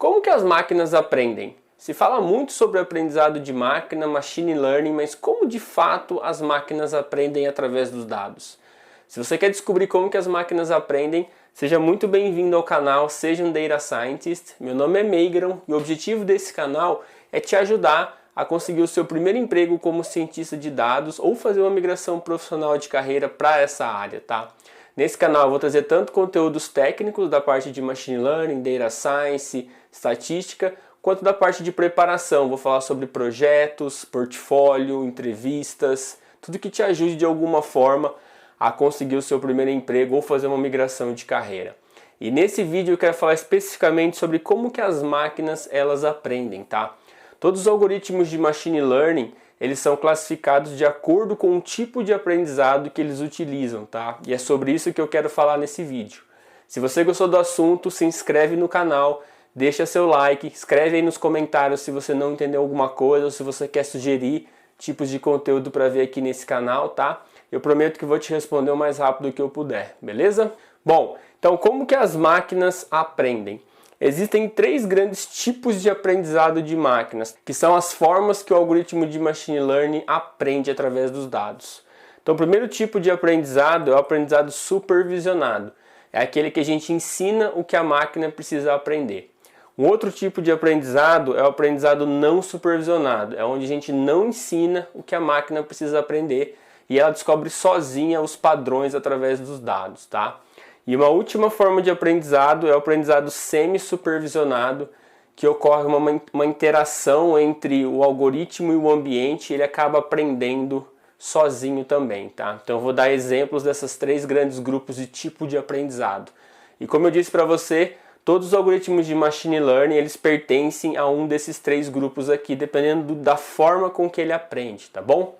Como que as máquinas aprendem? Se fala muito sobre aprendizado de máquina, machine learning, mas como de fato as máquinas aprendem através dos dados? Se você quer descobrir como que as máquinas aprendem, seja muito bem-vindo ao canal Seja um Data Scientist. Meu nome é Meigron e o objetivo desse canal é te ajudar a conseguir o seu primeiro emprego como cientista de dados ou fazer uma migração profissional de carreira para essa área, tá? Nesse canal eu vou trazer tanto conteúdos técnicos da parte de Machine Learning, Data Science, estatística, quanto da parte de preparação. Vou falar sobre projetos, portfólio, entrevistas, tudo que te ajude de alguma forma a conseguir o seu primeiro emprego ou fazer uma migração de carreira. E nesse vídeo eu quero falar especificamente sobre como que as máquinas elas aprendem, tá? Todos os algoritmos de Machine Learning, eles são classificados de acordo com o tipo de aprendizado que eles utilizam, tá? E é sobre isso que eu quero falar nesse vídeo. Se você gostou do assunto, se inscreve no canal, deixa seu like, escreve aí nos comentários se você não entendeu alguma coisa ou se você quer sugerir tipos de conteúdo para ver aqui nesse canal, tá? Eu prometo que vou te responder o mais rápido que eu puder, beleza? Bom, então como que as máquinas aprendem? Existem três grandes tipos de aprendizado de máquinas, que são as formas que o algoritmo de Machine Learning aprende através dos dados. Então o primeiro tipo de aprendizado é o aprendizado supervisionado. É aquele que a gente ensina o que a máquina precisa aprender. Um outro tipo de aprendizado é o aprendizado não supervisionado. É onde a gente não ensina o que a máquina precisa aprender e ela descobre sozinha os padrões através dos dados, tá? E uma última forma de aprendizado é o aprendizado semi-supervisionado, que ocorre uma interação entre o algoritmo e o ambiente e ele acaba aprendendo sozinho também, tá? Então eu vou dar exemplos dessas três grandes grupos de tipo de aprendizado. E como eu disse para você, todos os algoritmos de Machine Learning, eles pertencem a um desses três grupos aqui, dependendo da forma com que ele aprende, tá bom?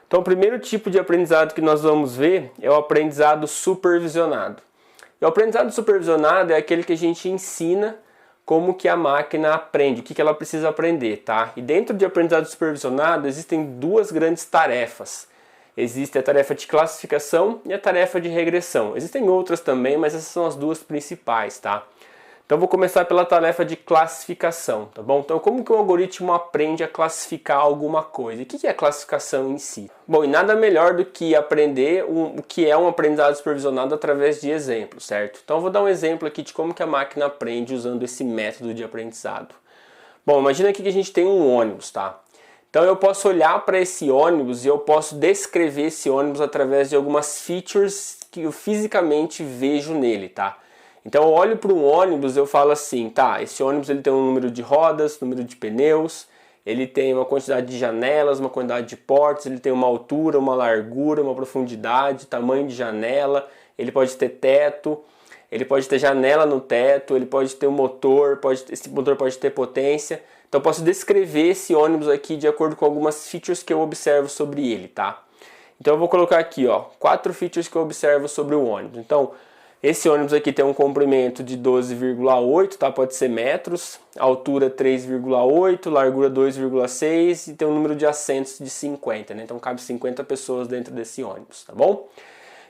Então o primeiro tipo de aprendizado que nós vamos ver é o aprendizado supervisionado. E o aprendizado supervisionado é aquele que a gente ensina como que a máquina aprende, o que ela precisa aprender, tá? E dentro de aprendizado supervisionado existem duas grandes tarefas. Existe a tarefa de classificação e a tarefa de regressão. Existem outras também, mas essas são as duas principais, tá? Então vou começar pela tarefa de classificação, tá bom? Então como que o algoritmo aprende a classificar alguma coisa? E o que é a classificação em si? Bom, e nada melhor do que aprender o que é um aprendizado supervisionado através de exemplos, certo? Então eu vou dar um exemplo aqui de como que a máquina aprende usando esse método de aprendizado. Bom, imagina aqui que a gente tem um ônibus, tá? Então eu posso olhar para esse ônibus e eu posso descrever esse ônibus através de algumas features que eu fisicamente vejo nele, tá? Então eu olho para um ônibus e eu falo assim, tá, esse ônibus ele tem um número de rodas, número de pneus, ele tem uma quantidade de janelas, uma quantidade de portas, ele tem uma altura, uma largura, uma profundidade, tamanho de janela, ele pode ter teto, ele pode ter janela no teto, ele pode ter um motor, esse motor pode ter potência. Então eu posso descrever esse ônibus aqui de acordo com algumas features que eu observo sobre ele, tá? Então eu vou colocar aqui, ó, 4 features que eu observo sobre o ônibus. Então esse ônibus aqui tem um comprimento de 12,8, tá? Pode ser metros, altura 3,8, largura 2,6 e tem um número de assentos de 50, né? Então cabe 50 pessoas dentro desse ônibus, tá bom?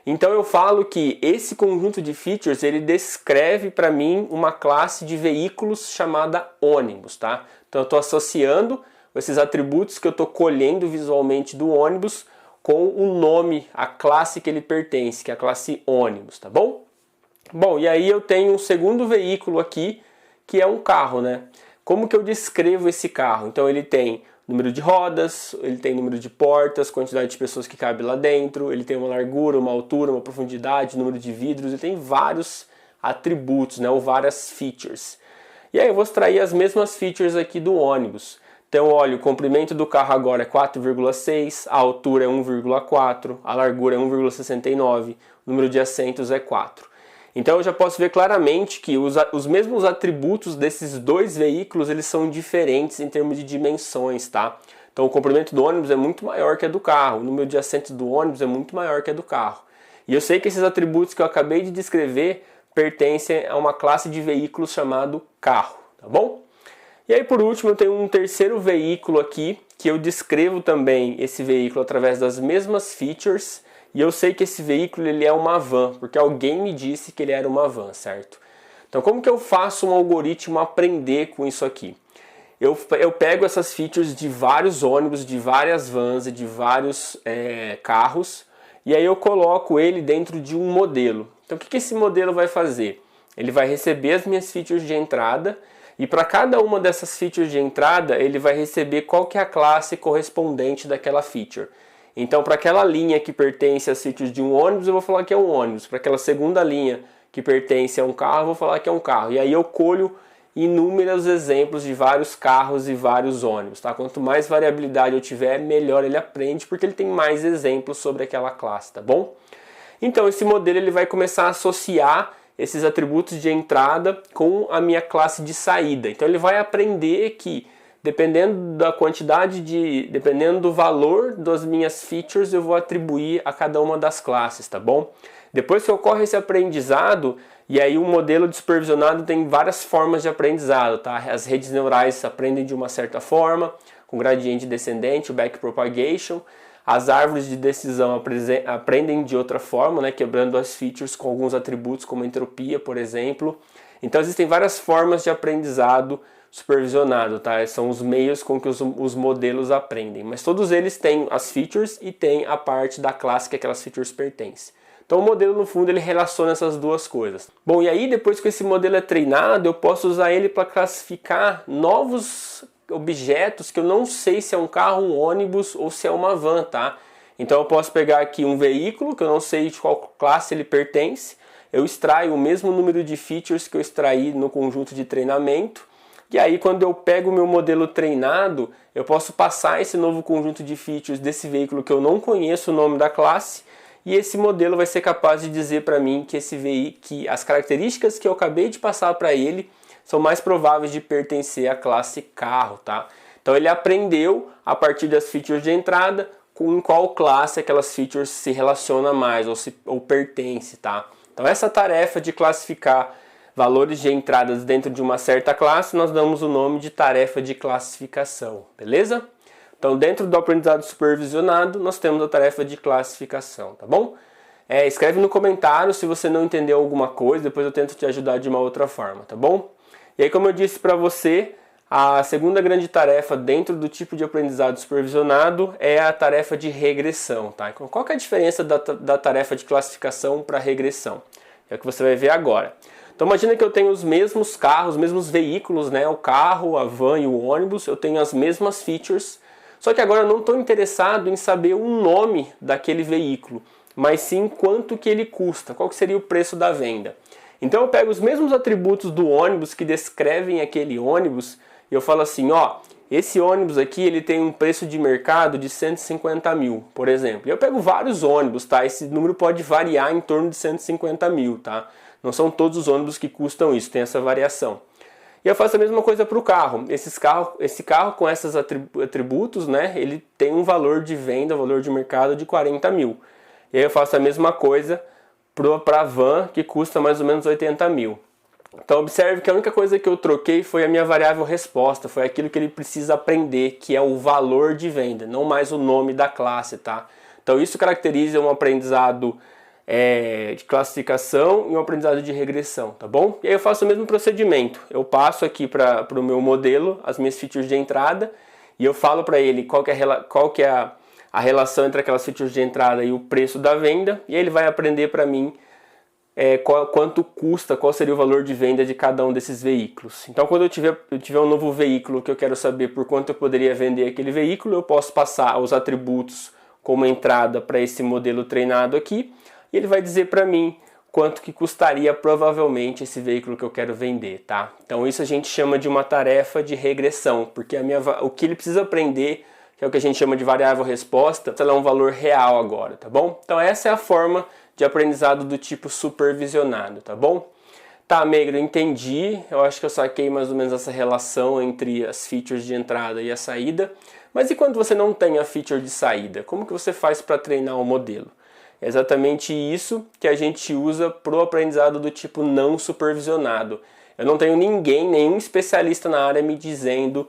Então eu falo que esse conjunto de features, ele descreve para mim uma classe de veículos chamada ônibus, tá? Então eu estou associando esses atributos que eu estou colhendo visualmente do ônibus com o nome, a classe que ele pertence, que é a classe ônibus, tá bom? Bom, e aí eu tenho um segundo veículo aqui, que é um carro, né? Como que eu descrevo esse carro? Então ele tem número de rodas, ele tem número de portas, quantidade de pessoas que cabe lá dentro, ele tem uma largura, uma altura, uma profundidade, número de vidros, ele tem vários atributos, né? Ou várias features. E aí eu vou extrair as mesmas features aqui do ônibus. Então olha, o comprimento do carro agora é 4,6, a altura é 1,4, a largura é 1,69, o número de assentos é 4. Então eu já posso ver claramente que os mesmos atributos desses dois veículos, eles são diferentes em termos de dimensões, tá? Então o comprimento do ônibus é muito maior que a do carro, o número de assentos do ônibus é muito maior que a do carro. E eu sei que esses atributos que eu acabei de descrever pertencem a uma classe de veículos chamado carro, tá bom? E aí por último eu tenho um terceiro veículo aqui, que eu descrevo também esse veículo através das mesmas features. E eu sei que esse veículo ele é uma van, porque alguém me disse que ele era uma van, certo? Então como que eu faço um algoritmo aprender com isso aqui? Eu pego essas features de vários ônibus, de várias vans e de vários carros, e aí eu coloco ele dentro de um modelo. Então o que esse modelo vai fazer? Ele vai receber as minhas features de entrada, e para cada uma dessas features de entrada, ele vai receber qual que é a classe correspondente daquela feature. Então para aquela linha que pertence às features de um ônibus, eu vou falar que é um ônibus. Para aquela segunda linha que pertence a um carro, eu vou falar que é um carro. E aí eu colho inúmeros exemplos de vários carros e vários ônibus, tá? Quanto mais variabilidade eu tiver, melhor ele aprende, porque ele tem mais exemplos sobre aquela classe, tá bom? Então esse modelo ele vai começar a associar esses atributos de entrada com a minha classe de saída. Então ele vai aprender que dependendo da quantidade dependendo do valor das minhas features, eu vou atribuir a cada uma das classes, tá bom? Depois que ocorre esse aprendizado, e aí o modelo de supervisionado tem várias formas de aprendizado, tá? As redes neurais aprendem de uma certa forma, com gradiente descendente, o backpropagation. As árvores de decisão aprendem de outra forma, né? Quebrando as features com alguns atributos, como entropia, por exemplo. Então existem várias formas de aprendizado supervisionado, tá? São os meios com que os modelos aprendem. Mas todos eles têm as features e têm a parte da classe que aquelas features pertencem. Então o modelo, no fundo, ele relaciona essas duas coisas. Bom, e aí depois que esse modelo é treinado, eu posso usar ele para classificar novos objetos que eu não sei se é um carro, um ônibus ou se é uma van, tá? Então eu posso pegar aqui um veículo que eu não sei de qual classe ele pertence, eu extraio o mesmo número de features que eu extraí no conjunto de treinamento, e aí quando eu pego o meu modelo treinado, eu posso passar esse novo conjunto de features desse veículo que eu não conheço o nome da classe, e esse modelo vai ser capaz de dizer para mim que as características que eu acabei de passar para ele são mais prováveis de pertencer à classe carro, tá? Então ele aprendeu a partir das features de entrada com qual classe aquelas features se relacionam mais ou pertence, tá? Então essa tarefa de classificar valores de entradas dentro de uma certa classe, nós damos o nome de tarefa de classificação, beleza? Então, dentro do aprendizado supervisionado, nós temos a tarefa de classificação, tá bom? Escreve no comentário se você não entendeu alguma coisa, depois eu tento te ajudar de uma outra forma, tá bom? E aí, como eu disse para você, a segunda grande tarefa dentro do tipo de aprendizado supervisionado é a tarefa de regressão, tá? Então, qual que é a diferença da tarefa de classificação para regressão? É o que você vai ver agora. Então imagina que eu tenho os mesmos carros, os mesmos veículos, né? O carro, a van e o ônibus, eu tenho as mesmas features. Só que agora eu não estou interessado em saber o nome daquele veículo, mas sim quanto que ele custa, qual que seria o preço da venda. Então eu pego os mesmos atributos do ônibus que descrevem aquele ônibus e eu falo assim, ó, esse ônibus aqui ele tem um preço de mercado de 150 mil, por exemplo. E eu pego vários ônibus, tá? Esse número pode variar em torno de 150 mil, tá? Não são todos os ônibus que custam isso, tem essa variação. E eu faço a mesma coisa para o carro. Esse carro com esses atributos, né, ele tem um valor de venda, valor de mercado de 40 mil. E aí eu faço a mesma coisa para a van, que custa mais ou menos 80 mil. Então observe que a única coisa que eu troquei foi a minha variável resposta, foi aquilo que ele precisa aprender, que é o valor de venda, não mais o nome da classe, tá? Então isso caracteriza um aprendizado de classificação e um aprendizado de regressão, tá bom? E aí eu faço o mesmo procedimento, eu passo aqui para o meu modelo as minhas features de entrada e eu falo para ele qual que é a relação entre aquelas features de entrada e o preço da venda, e ele vai aprender para mim quanto custa, qual seria o valor de venda de cada um desses veículos. Então quando eu tiver um novo veículo que eu quero saber por quanto eu poderia vender aquele veículo, eu posso passar os atributos como entrada para esse modelo treinado aqui, e ele vai dizer para mim quanto que custaria provavelmente esse veículo que eu quero vender, tá? Então isso a gente chama de uma tarefa de regressão, porque o que ele precisa aprender, que é o que a gente chama de variável resposta, ela é um valor real agora, tá bom? Então essa é a forma de aprendizado do tipo supervisionado, tá bom? Tá, Megro, entendi, eu acho que eu saquei mais ou menos essa relação entre as features de entrada e a saída, mas e quando você não tem a feature de saída? Como que você faz para treinar o modelo? É exatamente isso que a gente usa para o aprendizado do tipo não supervisionado. Eu não tenho nenhum especialista na área me dizendo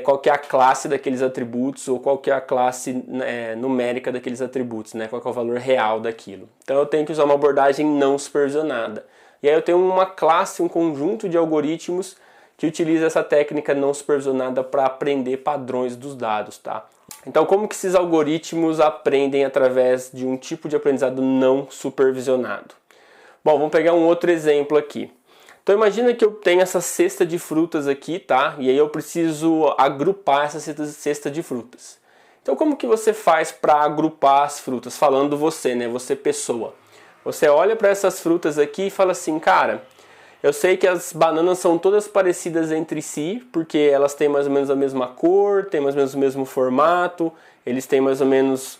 qual que é a classe daqueles atributos ou qual que é a classe numérica daqueles atributos, né? Qual que é o valor real daquilo. Então eu tenho que usar uma abordagem não supervisionada. e aí eu tenho uma classe, um conjunto de algoritmos que utiliza essa técnica não supervisionada para aprender padrões dos dados, tá? Então, como que esses algoritmos aprendem através de um tipo de aprendizado não supervisionado? Bom, vamos pegar um outro exemplo aqui. Então, imagina que eu tenho essa cesta de frutas aqui, tá? E aí eu preciso agrupar essa cesta de frutas. Então, como que você faz para agrupar as frutas? Falando você, né? Você pessoa. Você olha para essas frutas aqui e fala assim, cara, eu sei que as bananas são todas parecidas entre si, porque elas têm mais ou menos a mesma cor, têm mais ou menos o mesmo formato, eles têm mais ou menos,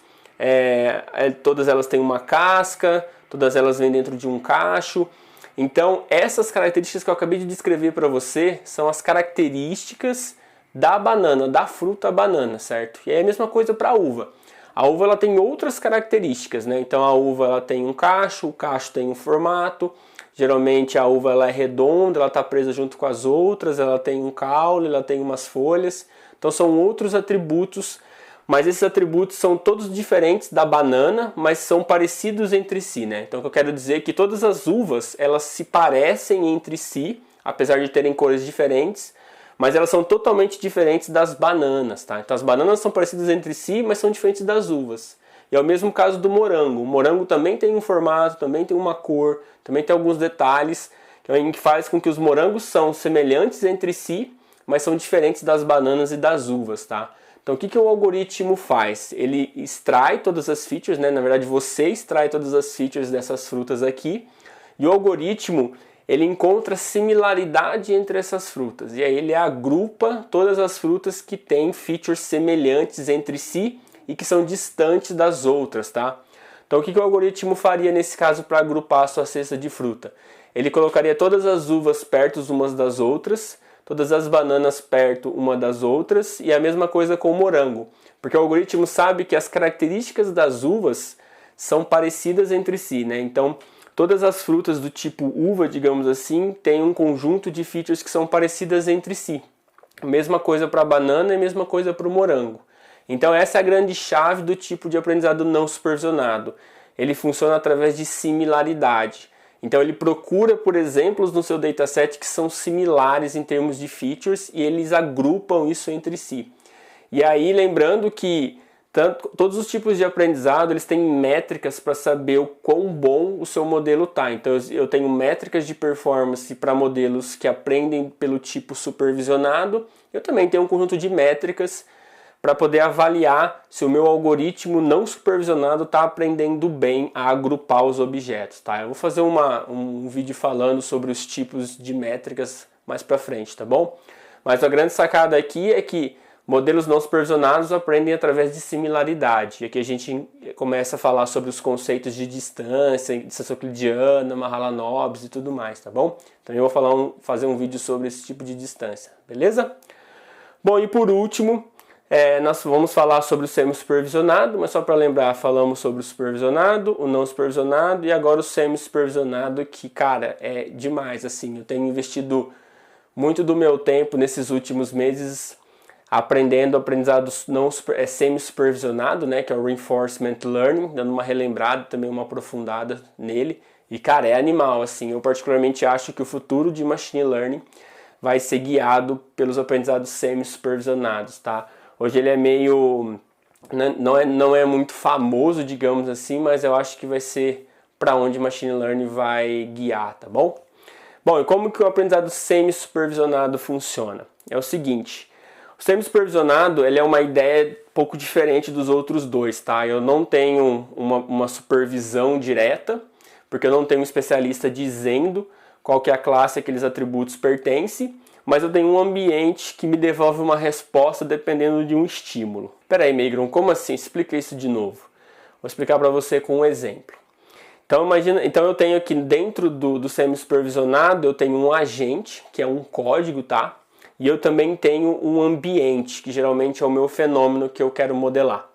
todas elas têm uma casca, todas elas vêm dentro de um cacho. Então, essas características que eu acabei de descrever para você são as características da banana, da fruta banana, certo? E é a mesma coisa para a uva. A uva ela tem outras características, né? Então, a uva ela tem um cacho, o cacho tem um formato. Geralmente a uva ela é redonda, ela está presa junto com as outras, ela tem um caule, ela tem umas folhas. Então são outros atributos, mas esses atributos são todos diferentes da banana, mas são parecidos entre si, né? Então o que eu quero dizer é que todas as uvas elas se parecem entre si, apesar de terem cores diferentes, mas elas são totalmente diferentes das bananas, tá? Então as bananas são parecidas entre si, mas são diferentes das uvas. E é o mesmo caso do morango. O morango também tem um formato, também tem uma cor, também tem alguns detalhes que faz com que os morangos são semelhantes entre si, mas são diferentes das bananas e das uvas, tá? Então o que o algoritmo faz? Ele extrai todas as features, né? Na verdade você extrai todas as features dessas frutas aqui, e o algoritmo ele encontra similaridade entre essas frutas, e aí ele agrupa todas as frutas que têm features semelhantes entre si, e que são distantes das outras, tá? Então o que o algoritmo faria nesse caso para agrupar a sua cesta de fruta? Ele colocaria todas as uvas perto umas das outras, todas as bananas perto uma das outras e a mesma coisa com o morango, porque o algoritmo sabe que as características das uvas são parecidas entre si, né? Então todas as frutas do tipo uva, digamos assim, têm um conjunto de features que são parecidas entre si. Mesma coisa para a banana e mesma coisa para o morango. Então essa é a grande chave do tipo de aprendizado não supervisionado. Ele funciona através de similaridade. Então ele procura por exemplos no seu dataset que são similares em termos de features e eles agrupam isso entre si. E aí lembrando que todos os tipos de aprendizado eles têm métricas para saber o quão bom o seu modelo está. Então eu tenho métricas de performance para modelos que aprendem pelo tipo supervisionado. Eu também tenho um conjunto de métricas para poder avaliar se o meu algoritmo não supervisionado está aprendendo bem a agrupar os objetos, tá? Eu vou fazer um vídeo falando sobre os tipos de métricas mais para frente, tá bom? Mas a grande sacada aqui é que modelos não supervisionados aprendem através de similaridade. E aqui a gente começa a falar sobre os conceitos de distância euclidiana, Mahalanobis e tudo mais, tá bom? Então eu vou fazer um vídeo sobre esse tipo de distância, beleza? Bom, e por último, nós vamos falar sobre o semi-supervisionado, mas só para lembrar, falamos sobre o supervisionado, o não supervisionado e agora o semi-supervisionado, que, cara, é demais, assim, eu tenho investido muito do meu tempo nesses últimos meses aprendendo aprendizado semi-supervisionado, né, que é o Reinforcement Learning, dando uma relembrada, também uma aprofundada nele, e, cara, é animal, assim, eu particularmente acho que o futuro de Machine Learning vai ser guiado pelos aprendizados semi-supervisionados, tá? Hoje ele é meio, não é muito famoso, digamos assim, mas eu acho que vai ser para onde Machine Learning vai guiar, tá bom? Bom, e como que o aprendizado semi-supervisionado funciona? É o seguinte, o semi-supervisionado ele é uma ideia um pouco diferente dos outros dois, tá? Eu não tenho uma supervisão direta, porque eu não tenho um especialista dizendo qual que é a classe que aqueles atributos pertencem, mas eu tenho um ambiente que me devolve uma resposta dependendo de um estímulo. Pera aí, Meigron, como assim? Explica isso de novo. Vou explicar para você com um exemplo. Então eu tenho aqui dentro do semi-supervisionado, eu tenho um agente, que é um código, tá? E eu também tenho um ambiente, que geralmente é o meu fenômeno que eu quero modelar.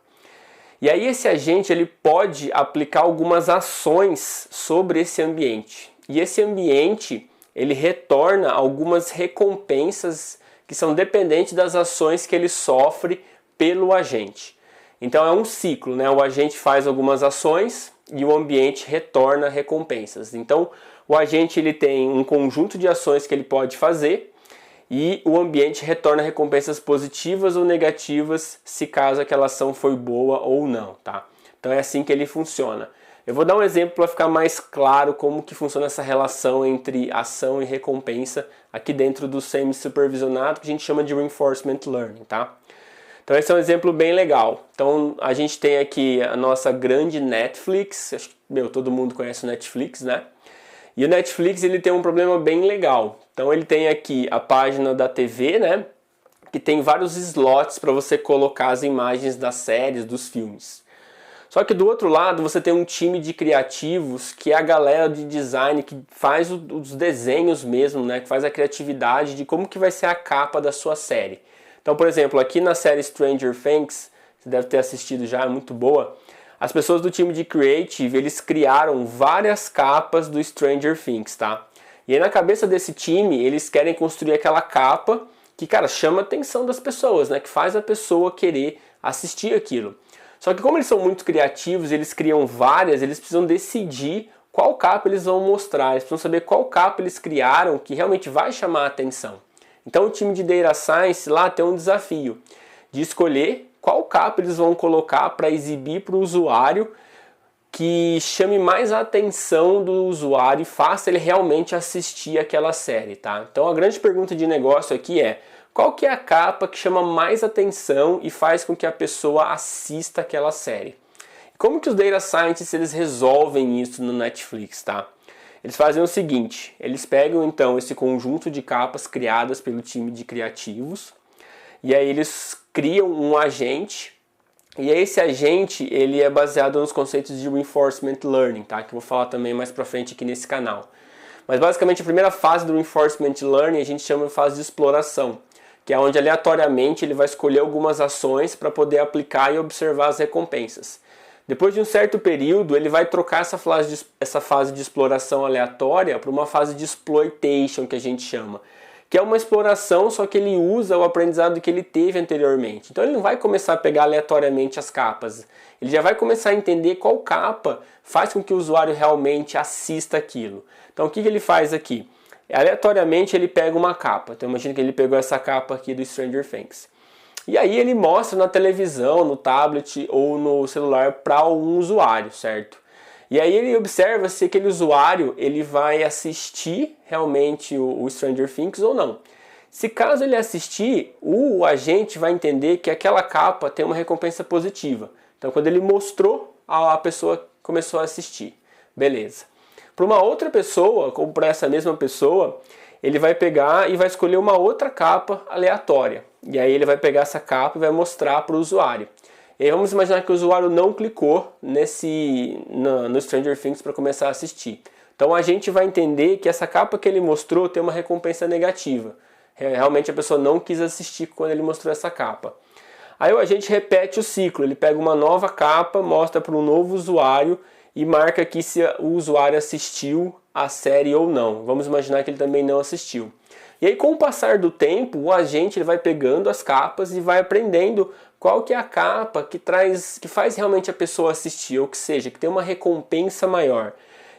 E aí esse agente ele pode aplicar algumas ações sobre esse ambiente. E esse ambiente ele retorna algumas recompensas que são dependentes das ações que ele sofre pelo agente. Então é um ciclo, né? O agente faz algumas ações e o ambiente retorna recompensas. Então, O agente ele tem um conjunto de ações que ele pode fazer e o ambiente retorna recompensas positivas ou negativas se caso aquela ação foi boa ou não, tá? Então é assim que ele funciona. Eu vou dar um exemplo para ficar mais claro como que funciona essa relação entre ação e recompensa aqui dentro do semi-supervisionado, que a gente chama de Reinforcement Learning, tá? Então esse é um exemplo bem legal. Então a gente tem aqui a nossa grande Netflix, acho que, todo mundo conhece o Netflix, né? E o Netflix ele tem um problema bem legal. Então ele tem aqui a página da TV, né? Que tem vários slots para você colocar as imagens das séries, dos filmes. Só que do outro lado você tem um time de criativos que é a galera de design que faz os desenhos mesmo, né? Que faz a criatividade de como que vai ser a capa da sua série. Então, por exemplo, aqui na série Stranger Things, você deve ter assistido já, é muito boa. As pessoas do time de Creative, eles criaram várias capas do Stranger Things, tá? E aí na cabeça desse time, eles querem construir aquela capa que, cara, chama a atenção das pessoas, né? Que faz a pessoa querer assistir aquilo. Só que como eles são muito criativos, eles criam várias, eles precisam decidir qual capa eles vão mostrar, eles precisam saber qual capa eles criaram que realmente vai chamar a atenção. Então o time de Data Science lá tem um desafio de escolher qual capa eles vão colocar para exibir para o usuário que chame mais a atenção do usuário e faça ele realmente assistir aquela série, tá? Então a grande pergunta de negócio aqui é: qual que é a capa que chama mais atenção e faz com que a pessoa assista aquela série? Como que os Data Scientists eles resolvem isso no Netflix, tá? Eles fazem o seguinte, eles pegam então esse conjunto de capas criadas pelo time de criativos e aí eles criam um agente e esse agente ele é baseado nos conceitos de Reinforcement Learning, tá? Que eu vou falar também mais pra frente aqui nesse canal. Mas basicamente a primeira fase do Reinforcement Learning a gente chama de fase de exploração, que é onde aleatoriamente ele vai escolher algumas ações para poder aplicar e observar as recompensas. Depois de um certo período, ele vai trocar essa fase de exploração aleatória para uma fase de exploitation, que a gente chama, que é uma exploração, só que ele usa o aprendizado que ele teve anteriormente. Então ele não vai começar a pegar aleatoriamente as capas, ele já vai começar a entender qual capa faz com que o usuário realmente assista aquilo. Então o que ele faz aqui? Aleatoriamente ele pega uma capa, então imagina que ele pegou essa capa aqui do Stranger Things. E aí ele mostra na televisão, no tablet ou no celular para um usuário, certo? E aí ele observa se aquele usuário ele vai assistir realmente o Stranger Things ou não. Se caso ele assistir, o agente vai entender que aquela capa tem uma recompensa positiva. Então quando ele mostrou, a pessoa começou a assistir. Beleza. Para uma outra pessoa, como para essa mesma pessoa, ele vai pegar e vai escolher uma outra capa aleatória. E aí ele vai pegar essa capa e vai mostrar para o usuário. E aí vamos imaginar que o usuário não clicou no Stranger Things para começar a assistir. Então a gente vai entender que essa capa que ele mostrou tem uma recompensa negativa. Realmente a pessoa não quis assistir quando ele mostrou essa capa. Aí a gente repete o ciclo, ele pega uma nova capa, mostra para um novo usuário e marca aqui se o usuário assistiu a série ou não. Vamos imaginar que ele também não assistiu. E aí com o passar do tempo, o agente ele vai pegando as capas e vai aprendendo qual que é a capa que faz realmente a pessoa assistir, ou que seja, que tem uma recompensa maior.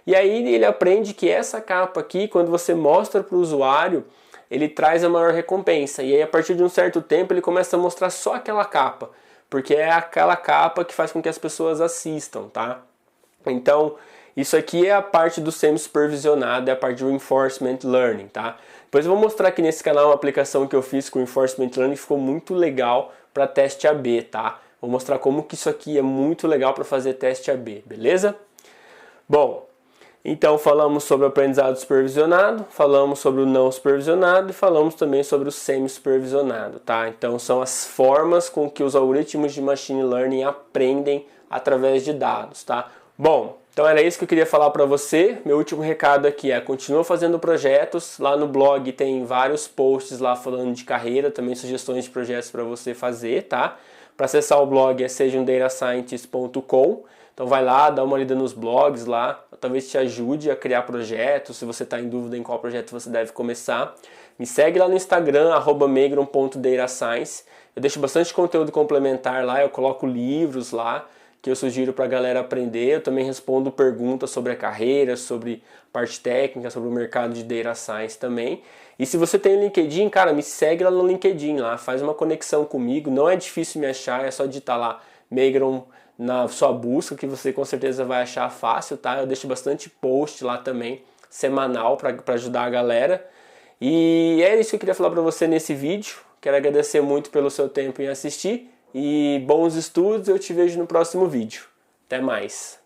E aí ele aprende que essa capa aqui, quando você mostra para o usuário, ele traz a maior recompensa. E aí a partir de um certo tempo ele começa a mostrar só aquela capa, porque é aquela capa que faz com que as pessoas assistam, tá? Então, isso aqui é a parte do semi-supervisionado, é a parte do Reinforcement Learning, tá? Depois eu vou mostrar aqui nesse canal uma aplicação que eu fiz com Reinforcement Learning que ficou muito legal para teste AB, tá? Vou mostrar como que isso aqui é muito legal para fazer teste AB, beleza? Bom, então falamos sobre o aprendizado supervisionado, falamos sobre o não supervisionado e falamos também sobre o semi-supervisionado, tá? Então são as formas com que os algoritmos de Machine Learning aprendem através de dados, tá? Bom, então era isso que eu queria falar para você. Meu último recado aqui é: continua fazendo projetos. Lá no blog tem vários posts lá falando de carreira, também sugestões de projetos para você fazer, tá? Para acessar o blog é sejamdatascientist.com. Então vai lá, dá uma lida nos blogs lá, talvez te ajude a criar projetos, se você está em dúvida em qual projeto você deve começar. Me segue lá no Instagram, @megron.datascience. Eu deixo bastante conteúdo complementar lá, eu coloco livros lá, que eu sugiro para a galera aprender. Eu também respondo perguntas sobre a carreira, sobre parte técnica, sobre o mercado de Data Science também. E se você tem o LinkedIn, cara, me segue lá no LinkedIn, lá, faz uma conexão comigo. Não é difícil me achar, é só digitar lá Meigron na sua busca, que você com certeza vai achar fácil, tá? Eu deixo bastante post lá também, semanal, para ajudar a galera. E é isso que eu queria falar para você nesse vídeo. Quero agradecer muito pelo seu tempo em assistir. E bons estudos, eu te vejo no próximo vídeo. Até mais!